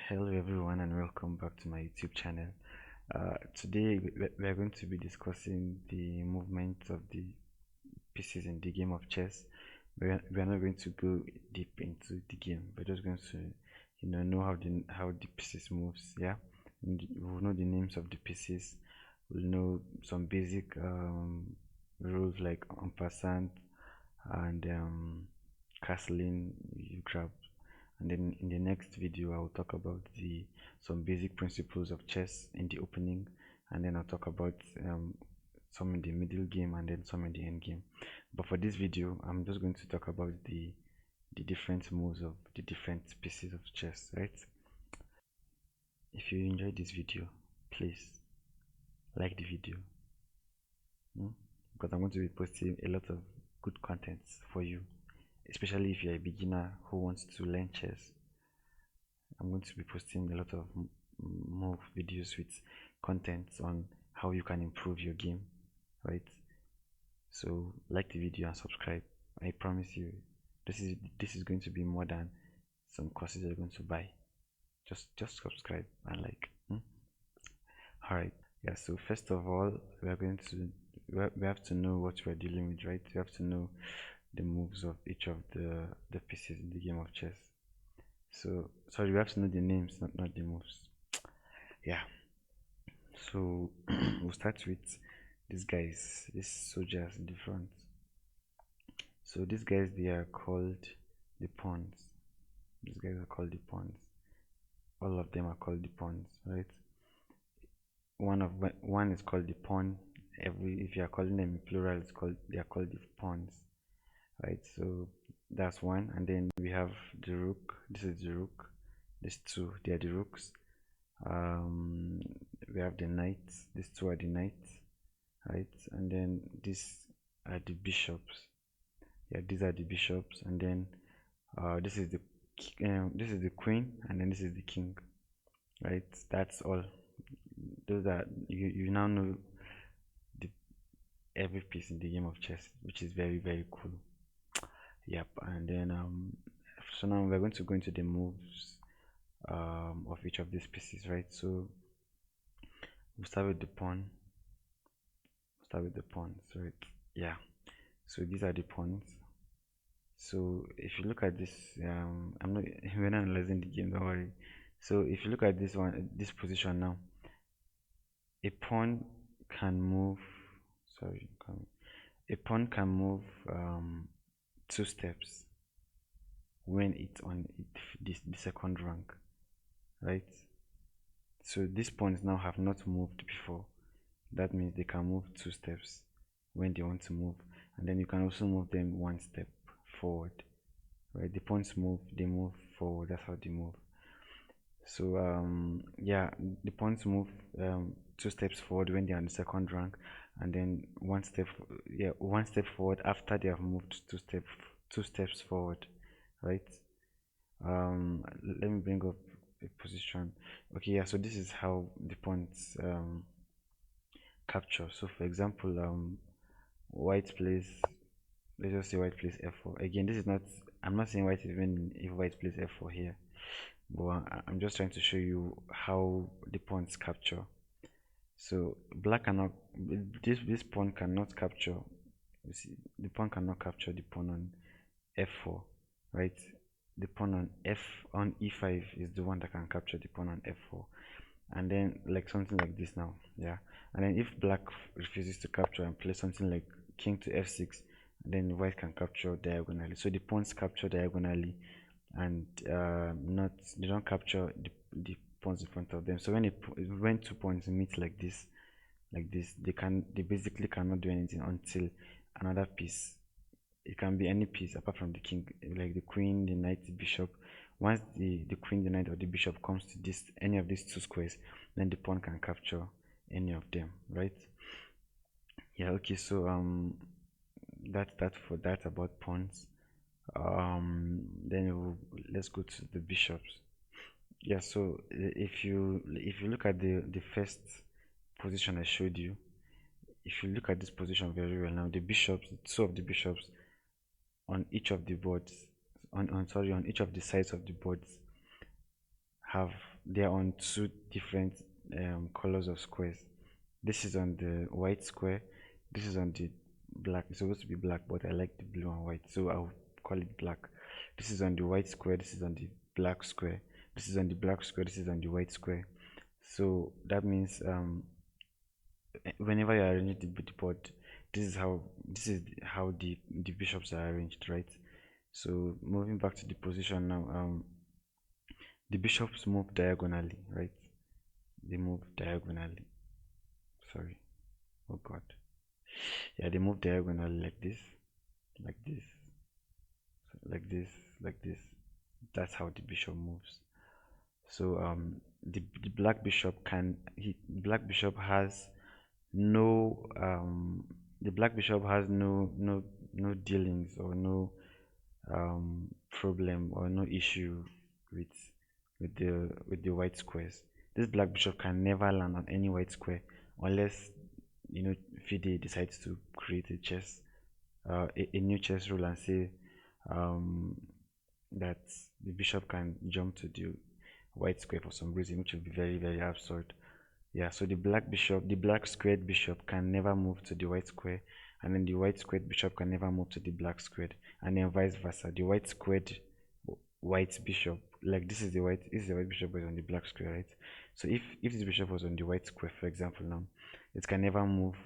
Hello everyone and welcome back to my YouTube channel. Today we are going to be discussing the movement of the pieces in the game of chess. We are not going to go deep into the game. We're just going to know how the pieces moves. Yeah, and we'll know the names of the pieces. We'll know some basic rules like en passant and castling. You grab, and then in the next video I will talk about the some basic principles of chess in the opening, and then I'll talk about some in the middle game and then some in the end game. But for this video I'm just going to talk about the different moves of the different pieces of chess, right? If you enjoyed this video, please like the video, because I'm going to be posting a lot of good contents for you, especially if you're a beginner who wants to learn chess. I'm going to be posting a lot of more videos with contents on how you can improve your game, right? So like the video and subscribe. I promise you, this is going to be more than some courses you're going to buy. Just subscribe and like. All right. Yeah. So first of all, we are going to we have to know what we are dealing with, right? We have to know the moves of each of the pieces in the game of chess. So sorry, we have to know the names, not the moves. Yeah. So we'll start with these guys, these soldiers in the front. So these guys, they are called the pawns. These guys are called the pawns. All of them are called the pawns, right? One is called the pawn. If you are calling them in plural, they are called the pawns, right? So that's one, and then we have the rook. This is the rook. These two, they are the rooks. We have the knights. These two are the knights, right? And then these are the bishops. Yeah, these are the bishops, and then this is the queen, and then this is the king, right? That's all. Those are you now know the every piece in the game of chess, which is very cool. Yep. And then so now we're going to go into the moves of each of these pieces, right? So we'll start with the pawn. Start with the pawns, right? Yeah. So these are the pawns. So if you look at this, I'm not we're not analyzing the game, don't worry. So if you look at this position now, a pawn can move. Sorry, a pawn can move 2 steps when it's on the second rank, right? So these pawns now have not moved before. That means they can move 2 steps when they want to move, and then you can also move them 1 step forward, right? The pawns move, they move forward. That's how they move. So yeah, the pawns move 2 steps forward when they're on the second rank, and then 1 step forward after they have moved 2 steps forward, right? Let me bring up a position. Okay, yeah, so this is how the pawns capture. So for example, white plays, let's just say white plays f4. Again, this is not, I'm not saying white is winning if white plays f4 here, but I'm just trying to show you how the pawns capture. So black cannot, this pawn cannot capture, you see, the pawn cannot capture the pawn on f4, right? The pawn on e5 is the one that can capture the pawn on f4, and then like something like this now, yeah. And then if black refuses to capture and play something like king to f6, then white can capture diagonally. So the pawns capture diagonally, and not they don't capture the pawns in front of them. So when 2 pawns meet like this, they basically cannot do anything until another piece, it can be any piece apart from the king, like the queen, the knight, the bishop. Once the queen, the knight, or the bishop comes to this any of these 2 squares, then the pawn can capture any of them, right? Yeah. Okay. So that's for that about pawns. Then let's go to the bishops. Yeah. So if you look at the first position I showed you, if you look at this position very well now, the bishops, 2 of the bishops on each of the boards, on each of the sides of the boards have, they are on two different colors of squares. This is on the white square, this is on the black. It's supposed to be black, but I like the blue and white, so I'll call it black. This is on the white square, this is on the black square, this is on the black square, this is on the white square. So that means whenever you're arranging the board, this is how the bishops are arranged, right? So moving back to the position now, the bishops move diagonally, right? They move diagonally. Sorry. Oh God. Yeah, they move diagonally like this, like this, like this, like this. That's how the bishop moves. So the black bishop black bishop has no the black bishop has no dealings or no problem or no issue with with the white squares. This black bishop can never land on any white square unless FIDE decides to create a new chess rule and say um, that the bishop can jump to the white square for some reason, which would be very, very absurd. Yeah, so the black squared bishop can never move to the white square, and then the white squared bishop can never move to the black squared, and then vice versa. The white squared white bishop, like this is the white bishop was on the black square, right? So if this bishop was on the white square, for example, now it can never move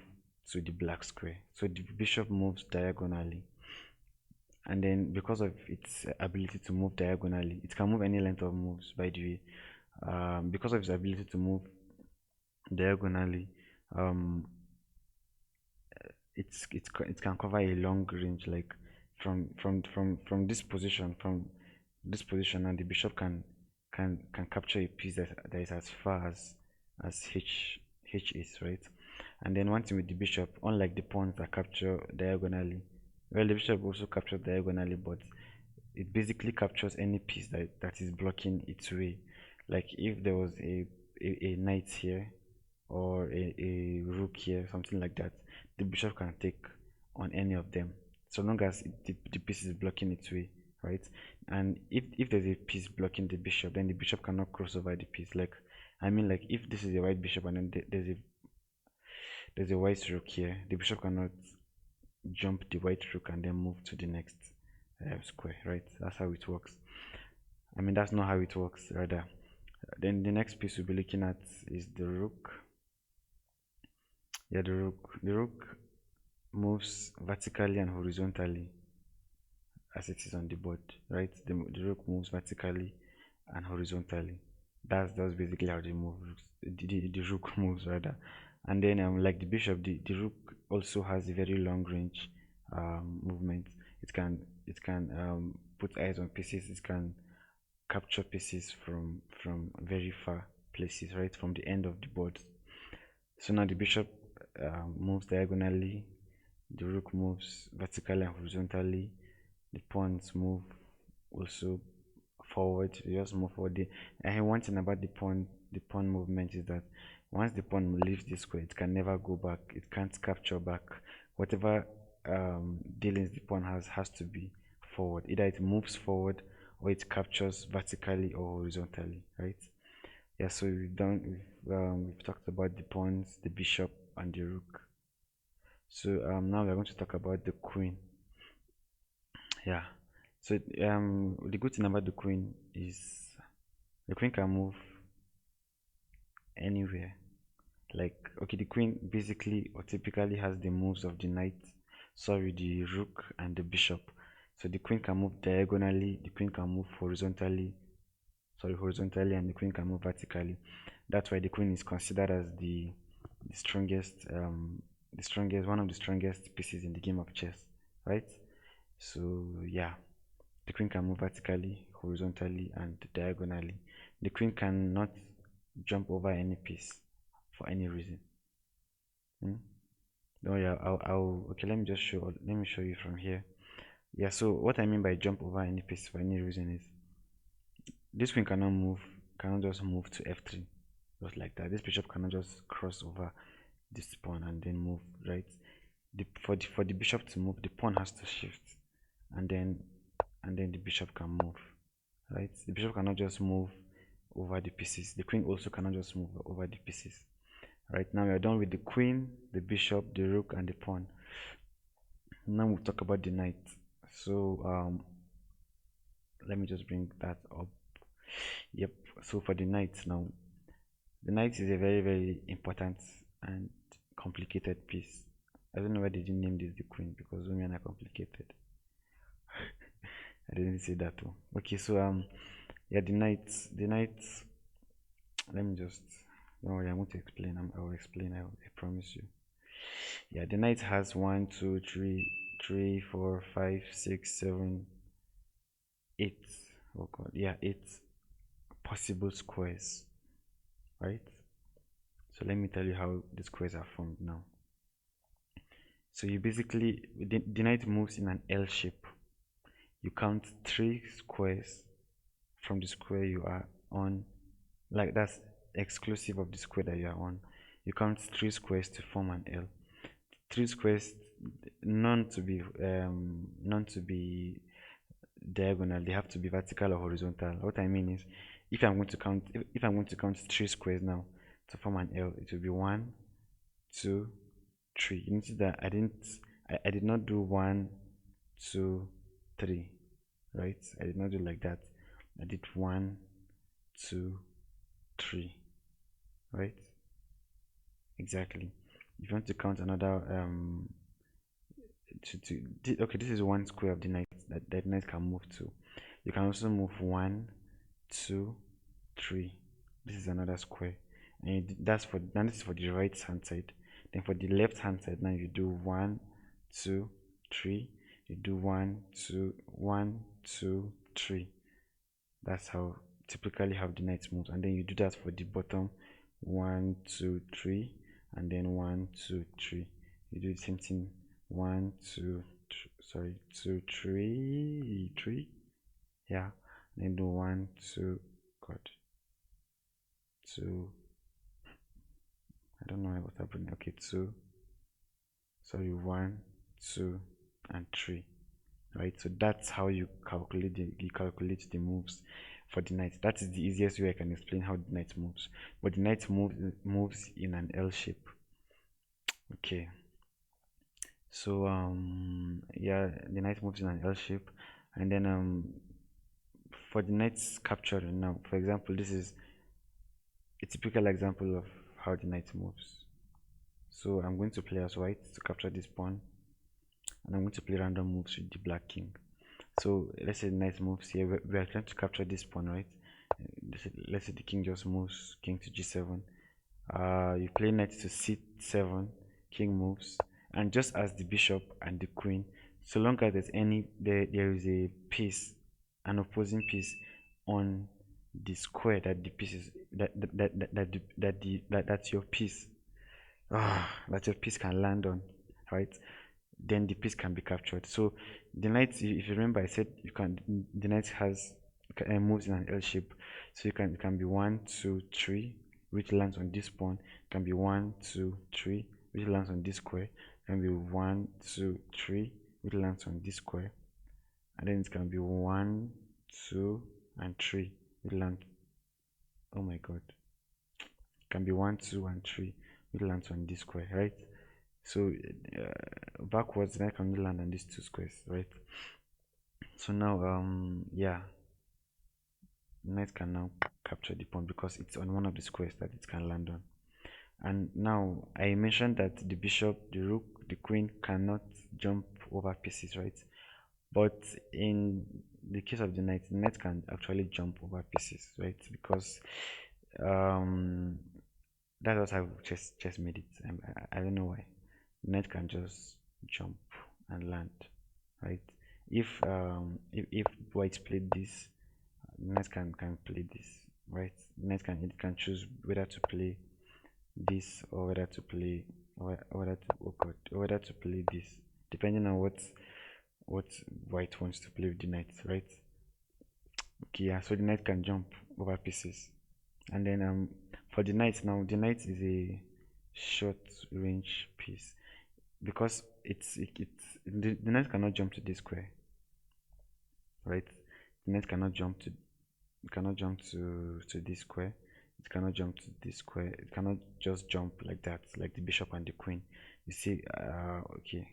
to the black square. So the bishop moves diagonally, and then because of its ability to move diagonally, it can move any length of moves, by the way. Because of its ability to move diagonally, um it can cover a long range, like from this position, and the bishop can capture a piece that is as far as h is, right? And then one thing with the bishop, unlike the pawns that capture diagonally, well, the bishop also captures diagonally, but it basically captures any piece that is blocking its way. Like if there was a knight here or a rook here, something like that, the bishop can take on any of them, so long as the piece is blocking its way, right? And if there's a piece blocking the bishop, then the bishop cannot cross over the piece. Like, I mean, like if this is a white bishop and then there's a white rook here, the bishop cannot jump the white rook and then move to the next square, right? That's how it works. I mean, that's not how it works, rather. Then the next piece we'll be looking at is the rook. Yeah, the rook moves vertically and horizontally as it is on the board, right? The rook moves vertically and horizontally. That's basically how the rook moves, rather. And then like the bishop, the rook also has a very long range movement. It can put eyes on pieces. It can capture pieces from very far places, right, from the end of the board. So now the bishop moves diagonally, the rook moves vertically and horizontally, the pawns move also forward. They just move forward. And one thing about the pawn movement is that once the pawn leaves the square, it can never go back. It can't capture back. Whatever dealings the pawn has to be forward. Either it moves forward or it captures vertically or horizontally, right? Yeah, so we've talked about the pawns, the bishop, and the rook. So now we're going to talk about the queen. Yeah. So the good thing about the queen is the queen can move anywhere. Like, okay, the queen basically or typically has the moves of the knight, sorry, the rook and the bishop. So the queen can move diagonally, the queen can move horizontally, and the queen can move vertically. That's why the queen is considered as the strongest one of the strongest pieces in the game of chess, right? So yeah, the queen can move vertically, horizontally, and diagonally. The queen cannot jump over any piece for any reason. Hmm? Oh yeah, okay. Let me show you from here. Yeah. So what I mean by jump over any piece for any reason is this queen cannot just move to f3, just like that. This bishop cannot just cross over this pawn and then move, right? For the bishop to move, the pawn has to shift, and then the bishop can move, right? The bishop cannot just move over the pieces. The queen also cannot just move over the pieces. Right now we are done with the queen, the bishop, the rook, and the pawn. Now we'll talk about the knight. So let me just bring that up. Yep. So for the knight now, the knight is a very important and complicated piece. I don't know why they didn't name this the queen, because women are complicated. I didn't say that too. Okay, so yeah, the knight. Let me just. Don't worry, I'm going to explain. I will explain. I promise you. Yeah, the knight has 1, 2, 3, 4, 5, 6, 7, 8. Oh God, yeah, 8 possible squares, right? So let me tell you how the squares are formed now. So you basically, the knight moves in an L shape. You count 3 squares from the square you are on, like that's exclusive of the square that you are on. You count 3 squares to form an L. 3 squares, none to be diagonal. They have to be vertical or horizontal. What I mean is, if I'm going to count, if I'm going to count 3 squares now to form an L, it will be 1, 2, 3. You notice that I did not do 1, 2, 3, right? I did not do like that. I did 1, 2, 3, right? Exactly. If you want to count another okay, this is 1 square of the knight that knight can move to. You can also move 1, 2, 3. This is another square, and that's for now. This is for the right hand side. Then for the left hand side, now you do 1, 2, 3. You do 1, 2, 1, 2, 3. That's how typically how the knight moves. And then you do that for the bottom, 1, 2, 3, and then 1, 2, 3. You do the same thing, 1, 2, sorry, 2, 3, 3. Yeah, and then do 1, 2, God, 2. I don't know what's happening. Okay, 2. Sorry, 1, 2, and 3. Right, so that's how you calculate the moves for the knight. That is the easiest way I can explain how the knight moves. But the knight moves in an L shape. Okay. So yeah, the knight moves in an L shape, and then for the knight's capture now, for example, this is a typical example of how the knight moves. So I'm going to play as white to capture this pawn, and I'm going to play random moves with the black king. So let's say the knight moves here. We are trying to capture this pawn, right? Let's say the king just moves king to g7. You play knight to c7, king moves, and just as the bishop and the queen, so long as there is a piece, an opposing piece on the square that the pieces that's your piece, that your piece can land on, right? Then the piece can be captured. So the knight, if you remember, I said you can. The knight has moves in an L shape, so it can be 1, 2, 3, which lands on this pawn. It can be 1, 2, 3, which lands on this square. It can be 1, 2, 3, which lands on this square, and then it can be 1, 2, and 3, which land. Oh my God! It can be 1, 2, and 3, which lands on this square, right? So backwards, then I can only land on these 2 squares, right? So now yeah, knight can now capture the pawn because it's on one of the squares that it can land on. And now I mentioned that the bishop, the rook, the queen cannot jump over pieces, right? But in the case of the knight can actually jump over pieces, right? Because that's how chess made it. I don't know why. Knight can just jump and land, right? If white played this, knight can play this, right? It can choose whether to play this or whether to play or whether to oh God, or whether to play this, depending on what white wants to play with the knight, right? Okay, yeah. So the knight can jump over pieces, and then for the knight now, the knight is a short range piece because the knight cannot jump to this square, right? The knight cannot jump to It cannot jump to this square. It cannot jump to this square. It cannot just jump like that, like the bishop and the queen. You see, okay,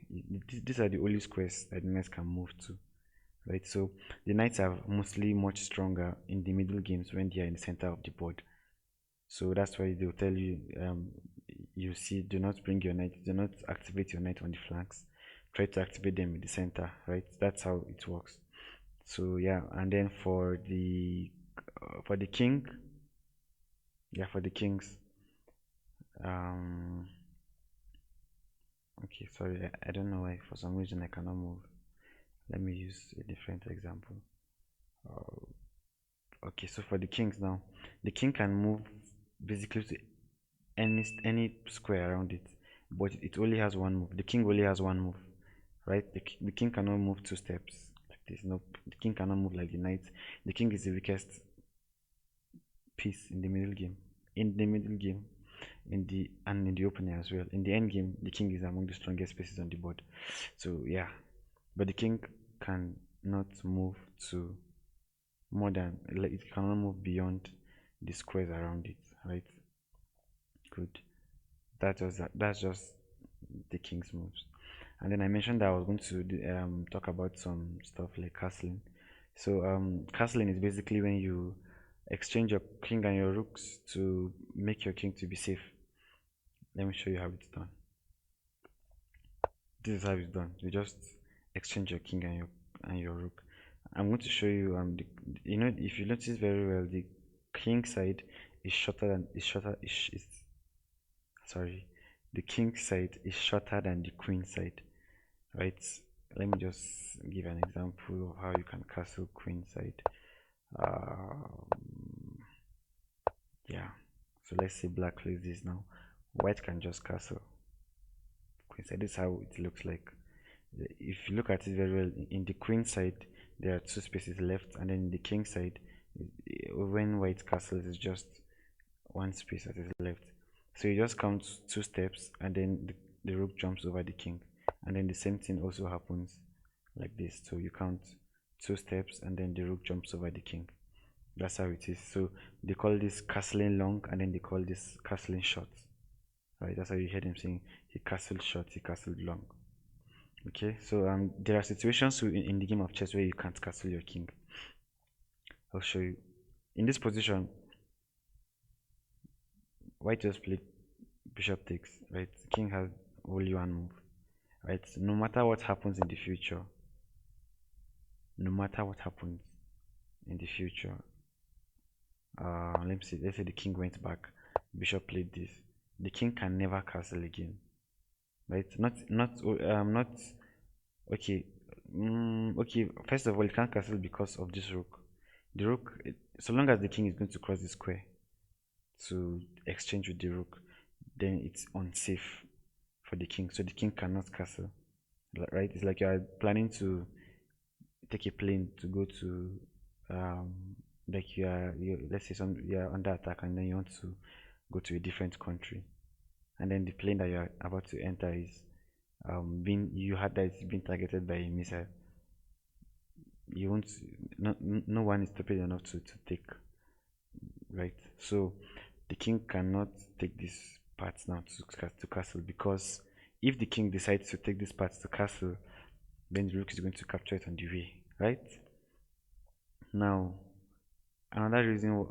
these are the only squares that the knights can move to, right? So the knights are mostly much stronger in the middle games when they are in the center of the board. So that's why they'll tell you, you see, do not bring your knight, do not activate your knight on the flanks. Try to activate them in the center, right? That's how it works. So yeah, and then for the king, yeah, for the kings, um, okay, sorry, I don't know why for some reason I cannot move. Let me use a different example. Okay, so for the kings now, the king can move basically to any square around it, but it only has one move. The king only has one move, right? The king cannot move two steps like this. No, the king cannot move like the knight. The king is the weakest piece in the middle game. In the middle game, in the opening as well. In the end game, the king is among the strongest pieces on the board. So yeah, but the king cannot move to more than, like, it cannot move beyond the squares around it, right? Good. That's just the king's moves. And then I mentioned that I was going to talk about some stuff like castling. So castling is basically when you exchange your king and your rooks to make your king to be safe. Let me show you how it's done. This is how it's done. You just exchange your king and your rook. I'm going to show you you know, if you notice very well, the king side is sorry, the king side is shorter than the queen side, right? Let me just give an example of how you can castle queen side. um, yeah, so let's say black plays this now. White can just castle queen side. This is how it looks like. If you look at it very well, in the queen side there are two spaces left, and then in the king side, when white castles, is just one space that is left. So you just count two steps, and then the rook jumps over the king, and then the same thing also happens like this. So you count two steps, and then the rook jumps over the king. That's how it is. So they call this castling long, and then they call this castling short. Right? That's how you hear them saying he castled short, he castled long. Okay, so there are situations in the game of chess where you can't castle your king. I'll show you. In this position, white just played bishop takes, right? King has only one move, right? No matter what happens in the future, no matter what happens in the future, let's say the king went back, bishop played this. The king can never castle again, right? Not okay. Okay. First of all, it can't castle because of this rook. The rook, so long as the king is going to cross the square to exchange with the rook, then it's unsafe for the king. So the king cannot castle, right? It's like you are planning to take a plane to go to, like let's say you are under attack, and then you want to go to a different country, and then the plane that you are about to enter is being you had that it's been targeted by a missile. You won't, no one is stupid enough to take, right? So the king cannot take this part now to castle, because if the king decides to take this part to castle, then the rook is going to capture it on the way, right? Now, another reason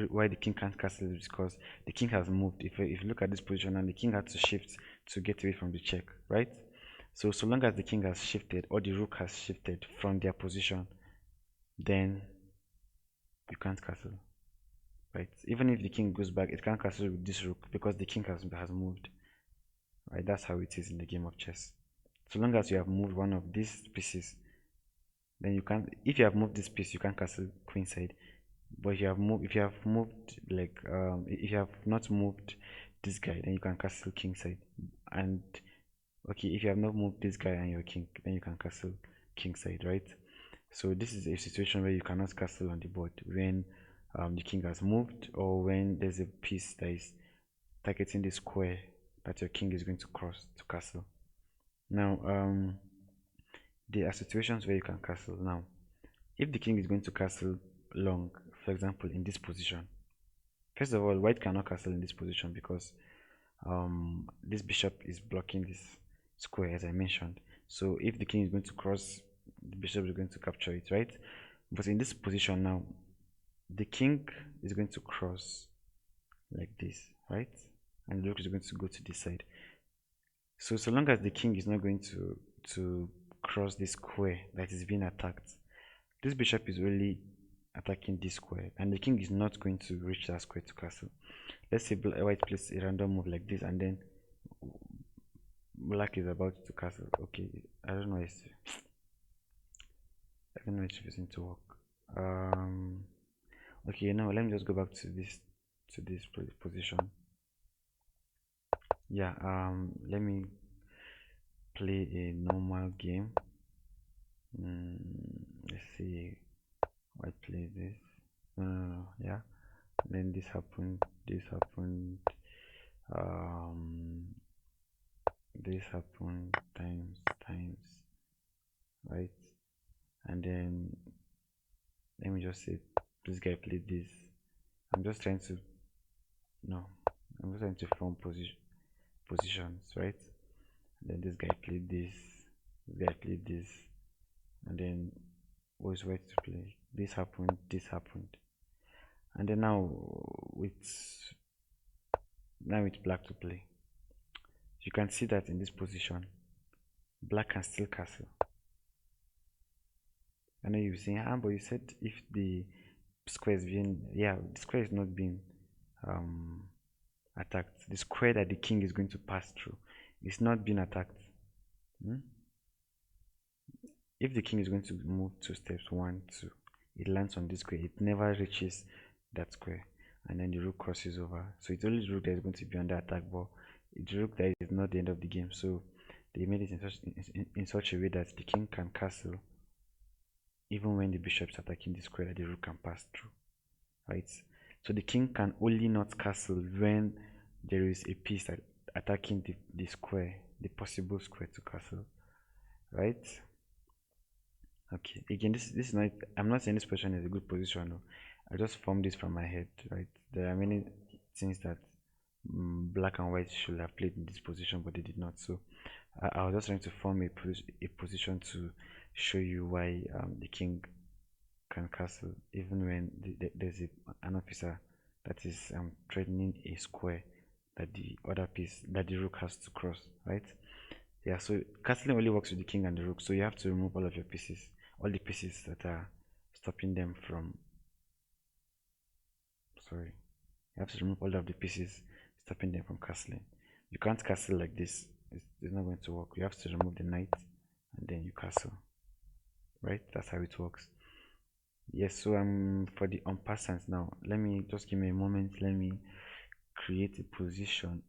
why the king can't castle is because the king has moved. If you look at this position, and the king had to shift to get away from the check, right? So long as the king has shifted, or the rook has shifted from their position, then you can't castle, right? Even if the king goes back, it can't castle with this rook because the king has moved, right? That's how it is in the game of chess. So long as you have moved one of these pieces, then you can't. If you have moved this piece, you can't castle queen side. But if you have moved, like, if you have not moved this guy, then you can castle king side. And okay, if you have not moved this guy and your king, then you can castle king side, right? So this is a situation where you cannot castle on the board when the king has moved, or when there's a piece that is targeting the square that your king is going to cross to castle. Now, there are situations where you can castle. Now, if the king is going to castle long, for example, in this position. First of all, white cannot castle in this position because this bishop is blocking this square, as I mentioned. So if the king is going to cross, the bishop is going to capture it, right? But in this position now, the king is going to cross like this, right? And the rook is going to go to this side. So long as the king is not going to cross this square that is being attacked, this bishop is really attacking this square, and the king is not going to reach that square to castle. Let's say white plays a random move like this, and then black is about to castle. Okay, I don't know if it's going to work. Okay, now let me just go back to this position. Yeah, let me play a normal game. Let's see. White play this. No, yeah. Then this happened. This happened. This happened times, right? And then let me just say this guy played this. I'm just trying to no. I'm just trying to form positions, right? And then this guy played this. This guy played this. And then what is white to play? This happened. This happened. And then now with black to play, you can see that in this position black can still castle. I know you're saying, but you said if the square is being, yeah, the square is not being attacked. The square that the king is going to pass through is not being attacked. If the king is going to move 2 steps, 1, 2, it lands on this square. It never reaches that square, and then the rook crosses over. So it's only the rook that is going to be under attack, but it's the rook that is not the end of the game. So they made it in such a way that the king can castle even when the bishop is attacking the square that the rook can pass through, right? So the king can only not castle when there is a piece that attacking the square, the possible square to castle, right? Okay, again, this is not, I'm not saying this position is a good position. No. I just formed this from my head, right? There are many things that black and white should have played in this position, but they did not. So I was just trying to form a position to show you why the king can castle even when there's an officer that is threatening a square that the other piece that the rook has to cross, right? Yeah, so castling only works with the king and the rook, so you have to remove all of your pieces, all the pieces that are stopping them from, sorry, you have to remove all of the pieces stopping them from castling. You can't castle like this, it's not going to work. You have to remove the knight and then you castle, right? That's how it works. Yes, so for the passant now, let me just give me a moment, let me create a position.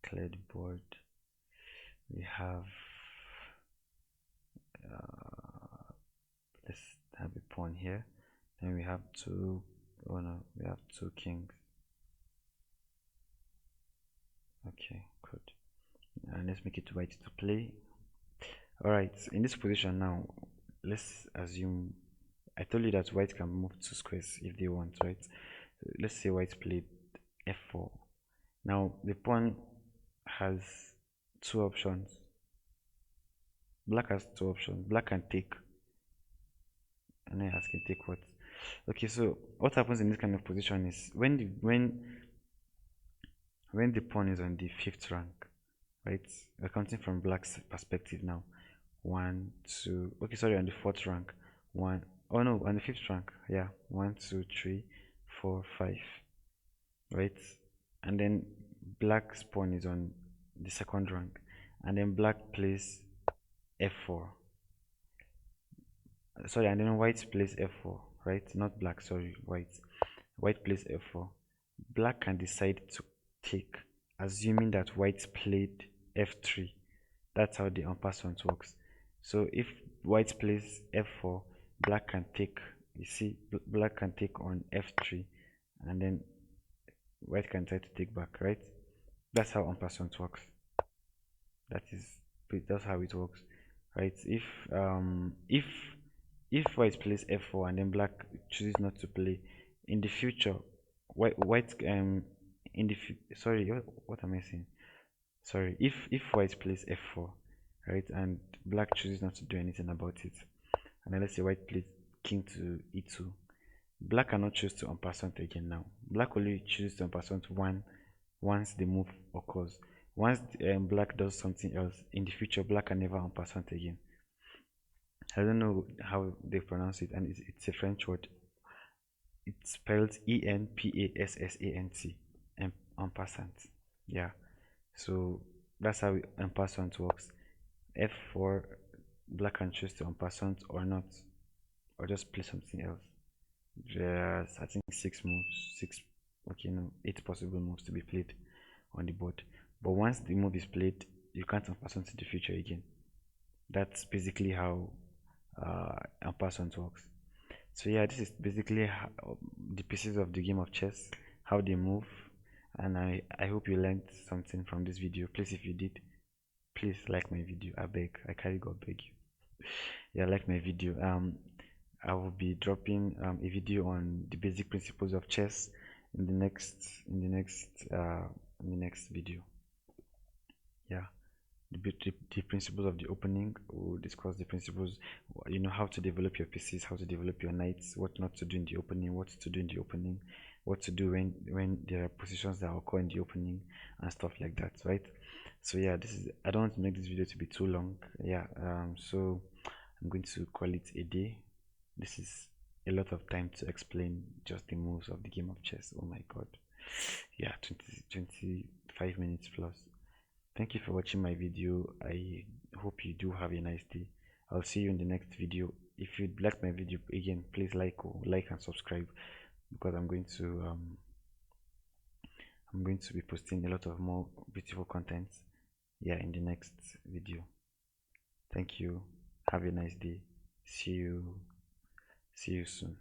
Clear the board. We have let's have a pawn here, then we have two, oh no, we have two kings. Okay, good. And let's make it white to play. All right, in this position now, let's assume I told you that white can move 2 squares if they want, right? So let's say white played f4. Now the pawn has 2 options. Black has 2 options. Black can take, and I ask him take what? Okay, so what happens in this kind of position is when the pawn is on the 5th rank, right? We're counting from black's perspective now. 1, 2. Okay, sorry, on the 4th rank. 1. Oh no, on the 5th rank. Yeah, 1, 2, 3, 4, 5. Right, and then black's pawn is on the 2nd rank, and then black plays f4. Sorry, and then white plays f4. Right, not black. Sorry, white. White plays f4. Black can decide to take, assuming that white played f3. That's how the passant works. So if white plays f4, black can take. You see, black can take on f3, and then white can try to take back, right? That's how passant works. That's how it works, right? If white plays f4 and then black chooses not to play, in the future, white in the sorry, what am I saying? Sorry, if white plays f4, right, and black chooses not to do anything about it, and then let's say white plays king to e2, black cannot choose to unpassant again now. Black only chooses to unpassant once the move occurs. Once black does something else, in the future, black can never unpassant again. I don't know how they pronounce it, and it's a French word. It's spelled ENPASSANT, en passant. Yeah. So that's how en passant works. F4, black can choose to en passant or not, or just play something else. There's, I think, six moves, six, okay, no, eight possible moves to be played on the board. But once the move is played, you can't en passant to the future again. That's basically how en passant works. So yeah, this is basically how, the pieces of the game of chess, how they move, and I hope you learned something from this video. Please, if you did, please like my video. I beg, I carry God beg you. Yeah, like my video. I will be dropping a video on the basic principles of chess in the next video. Yeah. The principles of the opening. We'll discuss the principles, how to develop your pieces, how to develop your knights, what not to do in the opening, what to do in the opening, what to do when there are positions that occur in the opening, and stuff like that, right? So yeah, I don't want to make this video to be too long. Yeah, so I'm going to call it a day. This is a lot of time to explain just the moves of the game of chess. Oh my god. Yeah, 25 minutes plus. Thank you for watching my video. I hope you do have a nice day. I'll see you in the next video. If you'd like my video again, please like and subscribe, because I'm going to be posting a lot of more beautiful content, yeah, in the next video. Thank you. Have a nice day. See you soon.